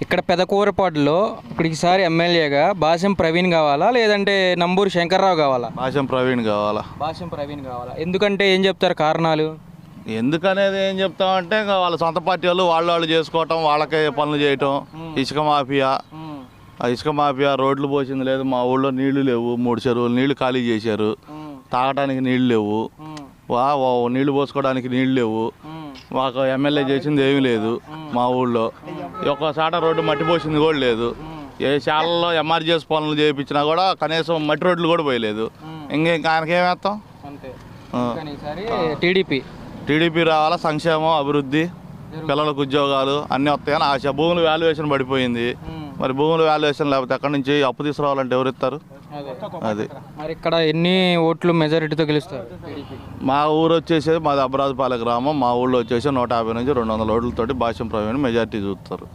ఇక్కడ పెదకూరపాడులో ఇప్పుడు ఈసారి ఎమ్మెల్యేగా భాష్యం ప్రవీణ్ కావాలా లేదంటే నంబూరు శంకర్రావు కావాలా? భాష్యం ప్రవీణ్ కావాలా. భాష్యం ప్రవీణ్ కావాలా, ఎందుకంటే ఏం చెప్తారు కారణాలు? ఎందుకనేది ఏం చెప్తామంటే ఇంకా వాళ్ళ సొంత పార్టీ వాళ్ళు చేసుకోవటం, వాళ్ళకే పనులు చేయటం. ఇసుక మాఫియా, ఆ ఇసుక మాఫియా రోడ్లు పోసింది లేదు, మా ఊళ్ళో నీళ్లు లేవు, 3 చెరువులు నీళ్లు ఖాళీ చేశారు, తాగడానికి నీళ్లు లేవు, నీళ్లు పోసుకోవడానికి నీళ్లు లేవు. మాకు ఎమ్మెల్యే చేసింది ఏమీ లేదు మా ఊళ్ళో. ఒక్కసాట రోడ్డు మట్టి పోసింది కూడా లేదు. ఏ శాలలో ఎమర్జెన్సీ పనులు చేయించినా కూడా కనీసం మట్టి రోడ్లు కూడా పోయలేదు. ఇంకా ఆయనకేమేస్తాం? టీడీపీ రావాలా, సంక్షేమం, అభివృద్ధి, పిల్లలకు ఉద్యోగాలు అన్నీ వస్తాయని ఆశ. భూముల వాల్యుయేషన్ పడిపోయింది, మరి భూముల వాల్యుయేషన్ లేకపోతే ఎక్కడి నుంచి అప్పు తీసుకురావాలంటే ఎవరు ఇస్తారు? అది మరి ఇక్కడ ఎన్ని ఓట్లు మెజారిటీతో గెలుస్తారు? మా ఊరు వచ్చేసి మాది అబ్రాజుపాలె గ్రామం. మా ఊళ్ళో వచ్చేసి 150 నుంచి 200 ఓట్లతోటి భాష్యం ప్రవీణ్ మెజారిటీ చూస్తారు.